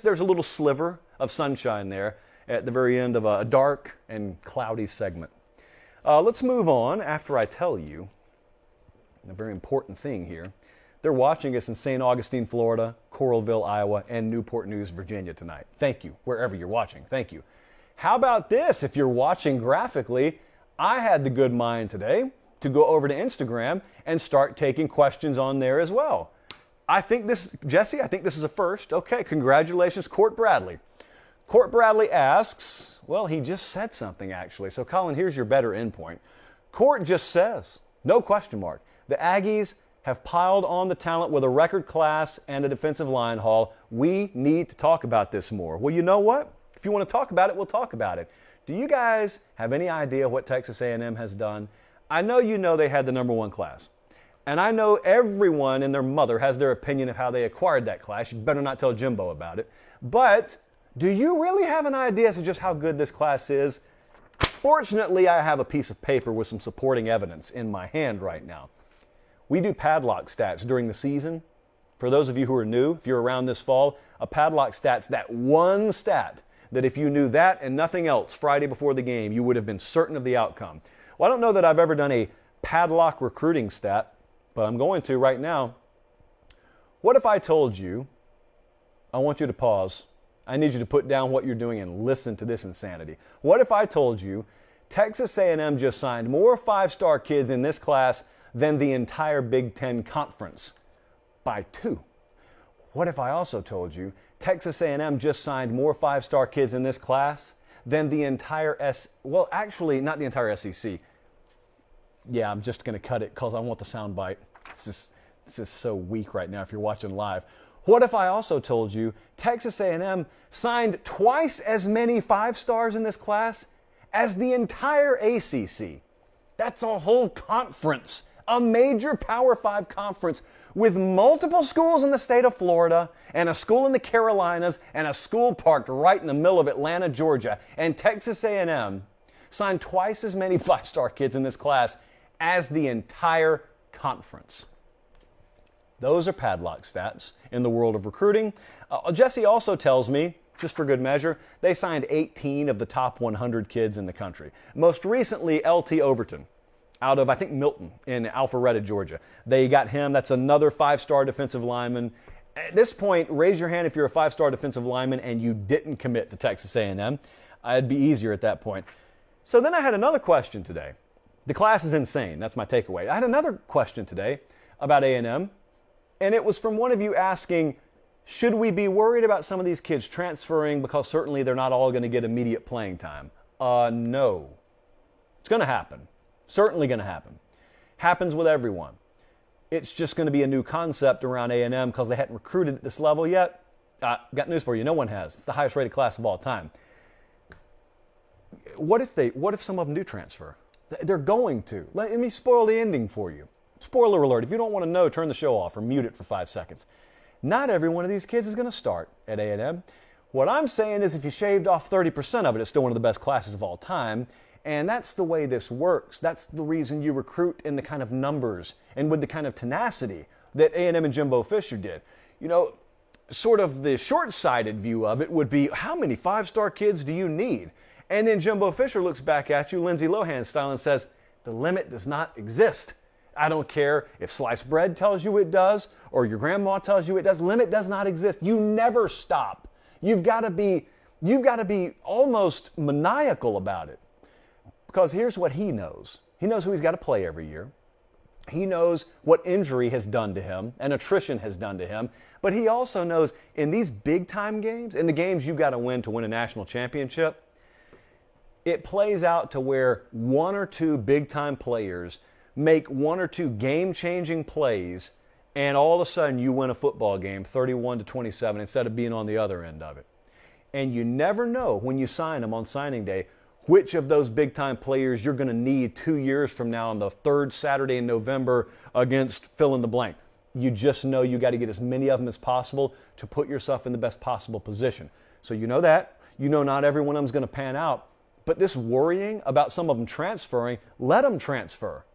there's a little sliver of sunshine there at the very end of a dark and cloudy segment. Let's move on after I tell you a very important thing here. They're watching us in St. Augustine, Florida, Coralville, Iowa, and Newport News, Virginia tonight. Thank you, wherever you're watching. Thank you. How about this? If you're watching graphically, I had the good mind today to go over to Instagram and start taking questions on there as well. Jesse, I think this is a first. Okay, congratulations, Court Bradley. Court Bradley asks, well, he just said something actually. So Colin, here's your better endpoint. Court just says, no question mark, the Aggies have piled on the talent with a record class and a defensive line haul. We need to talk about this more. Well, you know what? If you want to talk about it, we'll talk about it. Do you guys have any idea what Texas A&M has done? I know you know they had the number one class. And I know everyone and their mother has their opinion of how they acquired that class. You better not tell Jimbo about it. But do you really have an idea as to just how good this class is? Fortunately, I have a piece of paper with some supporting evidence in my hand right now. We do padlock stats during the season. For those of you who are new, if you're around this fall, a padlock stat's that one stat that if you knew that and nothing else Friday before the game, you would have been certain of the outcome. Well, I don't know that I've ever done a padlock recruiting stat, but I'm going to right now. What if I told you, I want you to pause, I need you to put down what you're doing and listen to this insanity. What if I told you Texas A&M just signed more five-star kids in this class than the entire Big Ten Conference by 2? What if I also told you Texas A&M just signed more five-star kids in this class than the entire actually not the entire SEC. Yeah, I'm just going to cut it because I want the sound bite. This is so weak right now if you're watching live. What if I also told you Texas A&M signed twice as many five stars in this class as the entire ACC? That's a whole conference, a major Power 5 conference with multiple schools in the state of Florida and a school in the Carolinas and a school parked right in the middle of Atlanta, Georgia. And Texas A&M signed twice as many five-star kids in this class as the entire conference. Those are padlock stats in the world of recruiting. Jesse also tells me, just for good measure, they signed 18 of the top 100 kids in the country. Most recently, L.T. Overton, out of, I think, Milton in Alpharetta, Georgia. They got him. That's another five-star defensive lineman. At this point, raise your hand if you're a five-star defensive lineman and you didn't commit to Texas A&M. It'd be easier at that point. So then I had another question today. The class is insane. That's my takeaway. I had another question today about A&M, and it was from one of you asking, should we be worried about some of these kids transferring because certainly they're not all going to get immediate playing time? No. It's going to happen. Certainly going to happen. Happens with everyone. It's just going to be a new concept around A&M because they hadn't recruited at this level yet. Got news for you. No one has. It's the highest rated class of all time. What if some of them do transfer? They're going to. Let me spoil the ending for you. Spoiler alert. If you don't want to know, turn the show off or mute it for 5 seconds. Not every one of these kids is going to start at A&M. What I'm saying is if you shaved off 30% of it, it's still one of the best classes of all time. And that's the way this works. That's the reason you recruit in the kind of numbers and with the kind of tenacity that A&M and Jimbo Fisher did. You know, sort of the short-sighted view of it would be, how many five-star kids do you need? And then Jimbo Fisher looks back at you, Lindsay Lohan style, and says, the limit does not exist. I don't care if sliced bread tells you it does or your grandma tells you it does. Limit does not exist. You never stop. You've got to be almost maniacal about it. Because here's what he knows. He knows who he's got to play every year. He knows what injury has done to him and attrition has done to him. But he also knows in these big-time games, in the games you've got to win a national championship, it plays out to where one or two big-time players make one or two game-changing plays, and all of a sudden you win a football game 31-27 instead of being on the other end of it. And you never know when you sign them on signing day which of those big-time players you're going to need 2 years from now on the third Saturday in November against fill in the blank. You just know you got to get as many of them as possible to put yourself in the best possible position. So you know that. You know not every one of them is going to pan out. But this worrying about some of them transferring, let them transfer.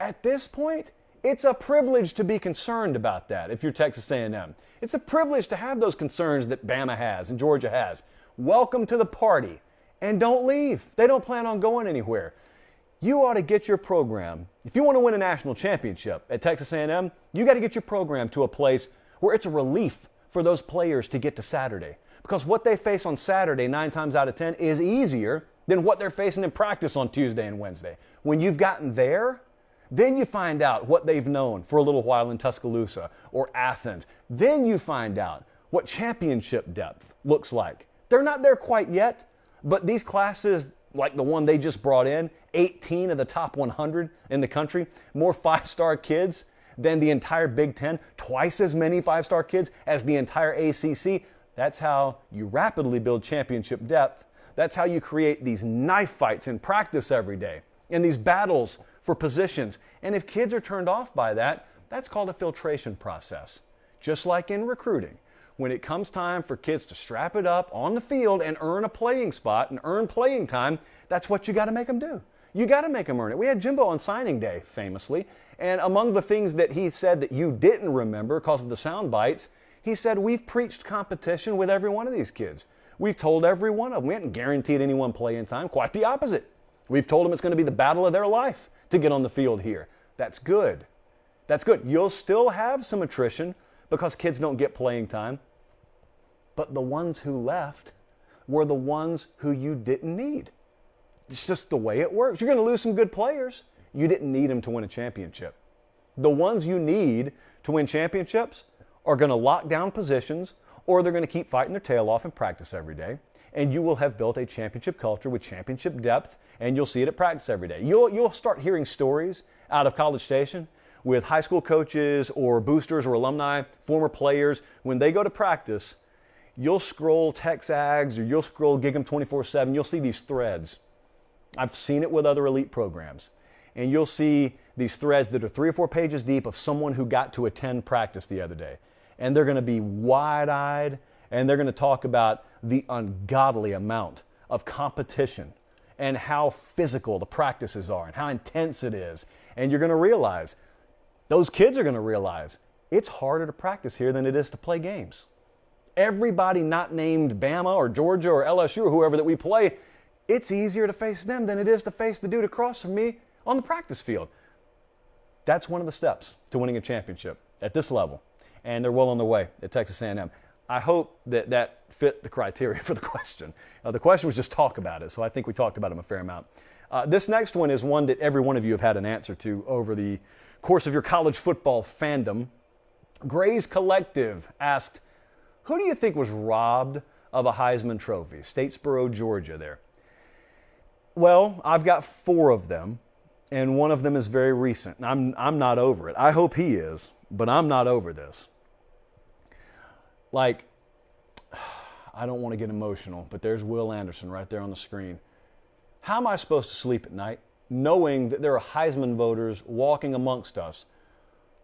At this point, it's a privilege to be concerned about that if you're Texas A&M. It's a privilege to have those concerns that Bama has and Georgia has. Welcome to the party. And don't leave. They don't plan on going anywhere. You ought to get your program. If you want to win a national championship at Texas A&M, you got to get your program to a place where it's a relief for those players to get to Saturday. Because what they face on Saturday, 9 times out of 10, is easier than what they're facing in practice on Tuesday and Wednesday. When you've gotten there, then you find out what they've known for a little while in Tuscaloosa or Athens. Then you find out what championship depth looks like. They're not there quite yet, but these classes, like the one they just brought in, 18 of the top 100 in the country, more 5-star kids than the entire Big Ten, twice as many 5-star kids as the entire ACC. That's how you rapidly build championship depth. That's how you create these knife fights in practice every day and these battles for positions. And if kids are turned off by that, that's called a filtration process. Just like in recruiting. When it comes time for kids to strap it up on the field and earn a playing spot and earn playing time, that's what you got to make them do. You got to make them earn it. We had Jimbo on signing day, famously, and among the things that he said that you didn't remember because of the sound bites, he said, we've preached competition with every one of these kids. We've told every one of them. We haven't guaranteed anyone playing time. Quite the opposite. We've told them it's going to be the battle of their life to get on the field here. That's good. That's good. You'll still have some attrition because kids don't get playing time. But the ones who left were the ones who you didn't need. It's just the way it works. You're going to lose some good players. You didn't need them to win a championship. The ones you need to win championships are going to lock down positions, or they're going to keep fighting their tail off in practice every day. And you will have built a championship culture with championship depth, and you'll see it at practice every day. You'll start hearing stories out of College Station with high school coaches or boosters or alumni, former players. When they go to practice, you'll scroll TexAgs or you'll scroll Gig 'em 24/7. You'll see these threads. I've seen it with other elite programs. And you'll see these threads that are 3 or 4 pages deep of someone who got to attend practice the other day. And they're going to be wide-eyed, and they're going to talk about the ungodly amount of competition and how physical the practices are and how intense it is. And you're going to realize, those kids are going to realize, it's harder to practice here than it is to play games. Everybody not named Bama or Georgia or LSU or whoever that we play, it's easier to face them than it is to face the dude across from me on the practice field. That's one of the steps to winning a championship at this level. And they're well on their way at Texas A&M. I hope that that fit the criteria for the question. The question was just talk about it, so I think we talked about them a fair amount. This next one is one that every one of you have had an answer to over the course of your college football fandom. Gray's Collective asked, who do you think was robbed of a Heisman Trophy? Statesboro, Georgia there. Well, I've got 4 of them, and one of them is very recent. I'm not over it. I hope he is, but I'm not over this. Like, I don't want to get emotional, but there's Will Anderson right there on the screen. How am I supposed to sleep at night knowing that there are Heisman voters walking amongst us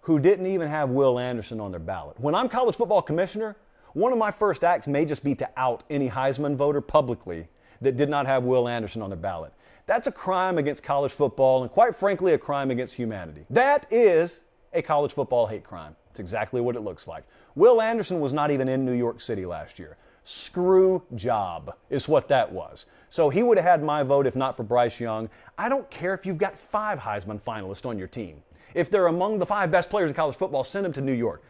who didn't even have Will Anderson on their ballot? When I'm college football commissioner, one of my first acts may just be to out any Heisman voter publicly that did not have Will Anderson on their ballot. That's a crime against college football and, quite frankly, a crime against humanity. That is a college football hate crime. It's exactly what it looks like. Will Anderson was not even in New York City last year. Screw job is what that was. So he would have had my vote if not for Bryce Young. I don't care if you've got 5 Heisman finalists on your team. If they're among the 5 best players in college football, send them to New York.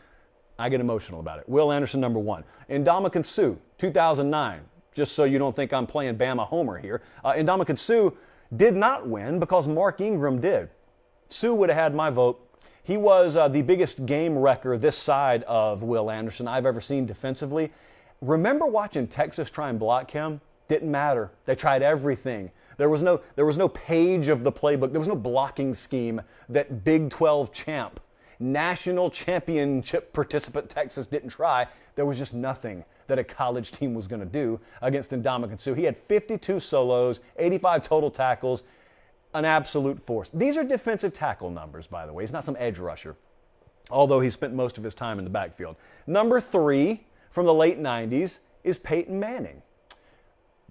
I get emotional about it. Will Anderson, number 1. Ndamukong Suh, 2009. Just so you don't think I'm playing Bama Homer here. Ndamukong Suh did not win because Mark Ingram did. Suh would have had my vote. He was the biggest game wrecker this side of Will Anderson I've ever seen defensively. Remember watching Texas try and block him? Didn't matter. They tried everything. There was no page of the playbook. There was no blocking scheme that Big 12 champ, national championship participant Texas didn't try. There was just nothing that a college team was going to do against Ndamukong Suh. He had 52 solos, 85 total tackles, an absolute force. These are defensive tackle numbers, by the way. He's not some edge rusher, although he spent most of his time in the backfield. Number 3 from the late 90s is Peyton Manning.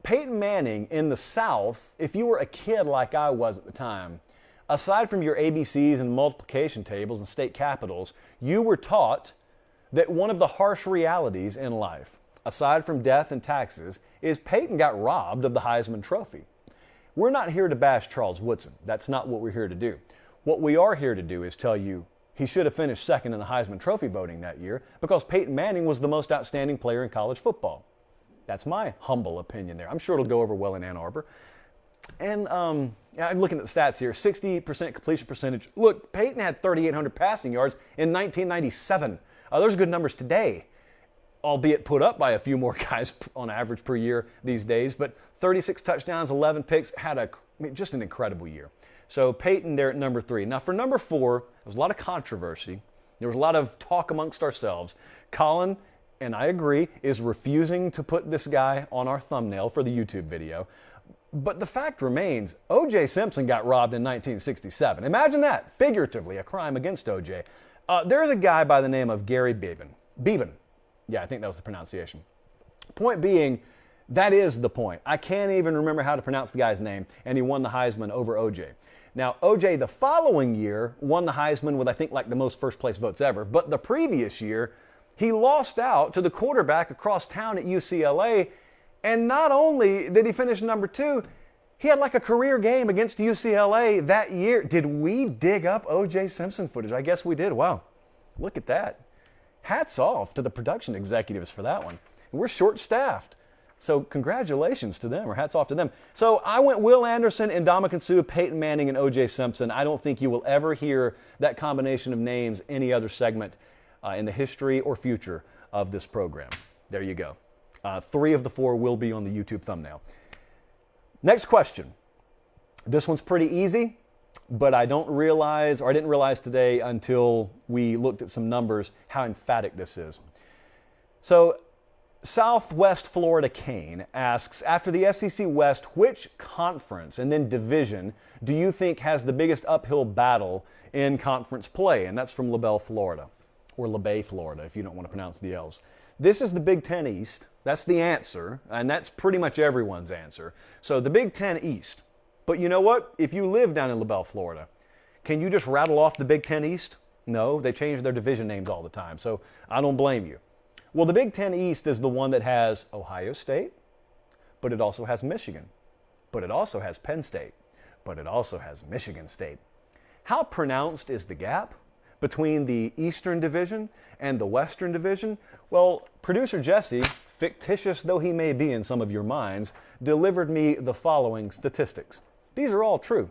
Peyton Manning in the South, if you were a kid like I was at the time, aside from your ABCs and multiplication tables and state capitals, you were taught that one of the harsh realities in life, aside from death and taxes, is Peyton got robbed of the Heisman Trophy. We're not here to bash Charles Woodson. That's not what we're here to do. What we are here to do is tell you he should have finished second in the Heisman Trophy voting that year because Peyton Manning was the most outstanding player in college football. That's my humble opinion there. I'm sure it'll go over well in Ann Arbor. And I'm looking at the stats here. 60% completion percentage. Look, Peyton had 3,800 passing yards in 1997. Those are good numbers today, albeit put up by a few more guys on average per year these days. But 36 touchdowns, 11 picks, had just an incredible year. So Peyton there at number 3. Now for number 4, there was a lot of controversy. There was a lot of talk amongst ourselves. Colin, and I agree, is refusing to put this guy on our thumbnail for the YouTube video. But the fact remains, O.J. Simpson got robbed in 1967. Imagine that, figuratively, a crime against O.J. There's a guy by the name of Gary Beban. Yeah, I think that was the pronunciation. Point being, that is the point. I can't even remember how to pronounce the guy's name, and he won the Heisman over O.J. Now, O.J. the following year won the Heisman with, I think, like the most first-place votes ever. But the previous year, he lost out to the quarterback across town at UCLA. And not only did he finish number 2, he had like a career game against UCLA that year. Did we dig up O.J. Simpson footage? I guess we did. Wow, look at that. Hats off to the production executives for that one. We're short-staffed. So congratulations to them, or hats off to them. So I went Will Anderson, Ndamukong Suh, Peyton Manning, and O.J. Simpson. I don't think you will ever hear that combination of names any other segment in the history or future of this program. There you go. 3 of the 4 will be on the YouTube thumbnail. Next question. This one's pretty easy, but I didn't realize today until we looked at some numbers how emphatic this is. So Southwest Florida Kane asks, after the SEC West, which conference and then division do you think has the biggest uphill battle in conference play? And that's from LaBelle, Florida, or LaBay, Florida, if you don't want to pronounce the L's. This is the Big Ten East. That's the answer, and that's pretty much everyone's answer. So the Big Ten East. But you know what? If you live down in LaBelle, Florida, can you just rattle off the Big Ten East? No, they change their division names all the time, so I don't blame you. Well, the Big Ten East is the one that has Ohio State, but it also has Michigan, but it also has Penn State, but it also has Michigan State. How pronounced is the gap between the Eastern Division and the Western Division? Well, producer Jesse, fictitious though he may be in some of your minds, delivered me the following statistics. These are all true.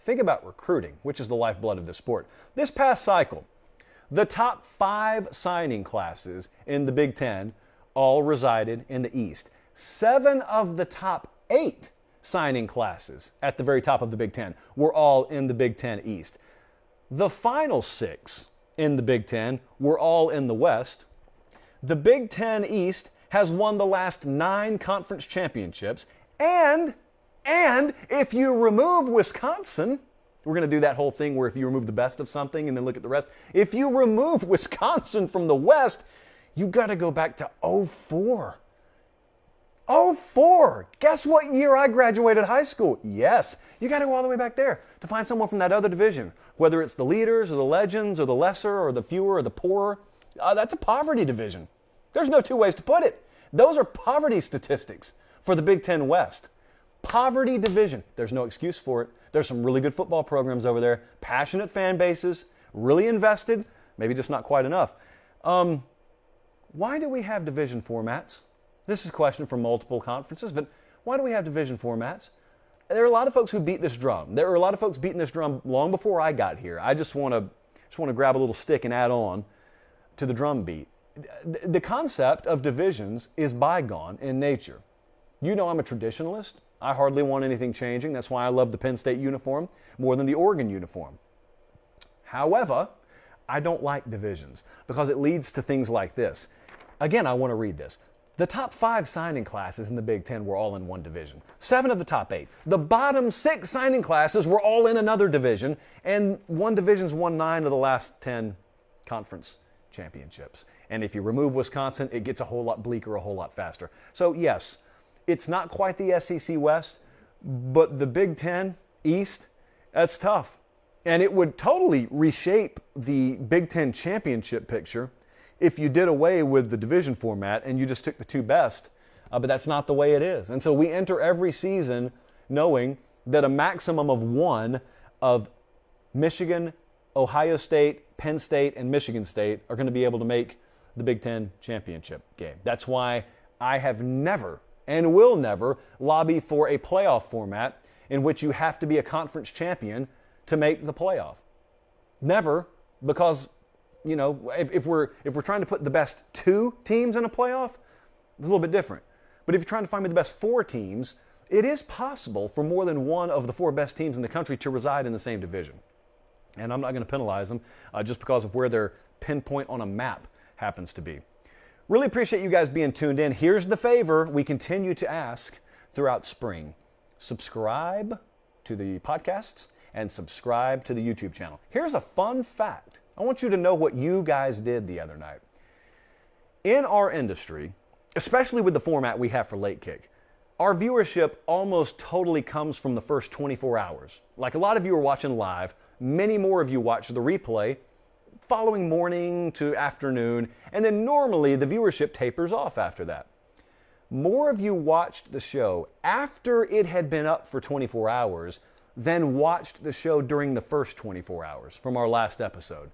Think about recruiting, which is the lifeblood of this sport. This past cycle, the top 5 signing classes in the Big Ten all resided in the East. 7 of the top 8 signing classes at the very top of the Big Ten were all in the Big Ten East. The final 6 in the Big Ten were all in the West. The Big Ten East has won the last 9 conference championships, and if you remove Wisconsin, we're going to do that whole thing where if you remove the best of something and then look at the rest. If you remove Wisconsin from the West, you got to go back to 04. 04! Guess what year I graduated high school? Yes, you got to go all the way back there to find someone from that other division, whether it's the leaders or the legends or the lesser or the fewer or the poorer. That's a poverty division. There's no 2 ways to put it. Those are poverty statistics for the Big Ten West. Poverty division. There's no excuse for it. There's some really good football programs over there, passionate fan bases, really invested, maybe just not quite enough. Why do we have division formats? This is a question from multiple conferences, but why do we have division formats? There are a lot of folks who beat this drum. There are a lot of folks beating this drum long before I got here. I just want to grab a little stick and add on to the drum beat. The concept of divisions is bygone in nature. You know I'm a traditionalist. I hardly want anything changing. That's why I love the Penn State uniform more than the Oregon uniform. However, I don't like divisions because it leads to things like this. Again, I want to read this. The top 5 signing classes in the Big Ten were all in one division. 7 of the top 8. The bottom 6 signing classes were all in another division, and one division's won 9 of the last 10 conference championships. And if you remove Wisconsin, it gets a whole lot bleaker, a whole lot faster. So yes, It's not quite the SEC West, but the Big Ten East, that's tough. And it would totally reshape the Big Ten championship picture if you did away with the division format and you just took the two best. But that's not the way it is. And so we enter every season knowing that a maximum of one of Michigan, Ohio State, Penn State, and Michigan State are going to be able to make the Big Ten championship game. That's why I have never and will never lobby for a playoff format in which you have to be a conference champion to make the playoff. Never, because, you know, if we're trying to put the best two teams in a playoff, it's a little bit different. But if you're trying to find me the best four teams, it is possible for more than one of the four best teams in the country to reside in the same division. And I'm not going to penalize them just because of where their pinpoint on a map happens to be. Really appreciate you guys being tuned in. Here's the favor we continue to ask throughout spring. Subscribe to the podcasts and subscribe to the YouTube channel. Here's a fun fact. I want you to know what you guys did the other night. In our industry, especially with the format we have for Late Kick, our viewership almost totally comes from the first 24 hours. Like a lot of you are watching live, many more of you watch the replay following morning to afternoon, and then normally the viewership tapers off after that. More of you watched the show after it had been up for 24 hours than watched the show during the first 24 hours from our last episode.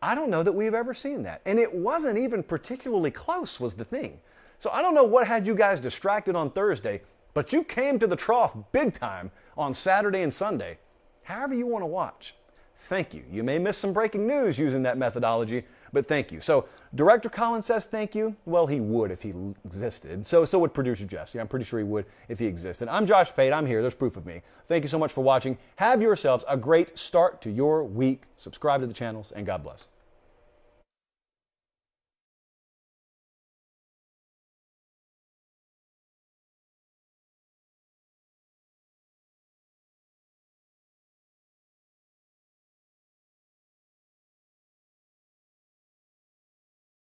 I don't know that we've ever seen that. And it wasn't even particularly close was the thing. So I don't know what had you guys distracted on Thursday, but you came to the trough big time on Saturday and Sunday. However you want to watch. Thank you. You may miss some breaking news using that methodology, but thank you. So Director Colin says thank you. Well, he would if he existed. So would Producer Jesse. I'm pretty sure he would if he existed. I'm Josh Pate. I'm here. There's proof of me. Thank you so much for watching. Have yourselves a great start to your week. Subscribe to the channels, and God bless.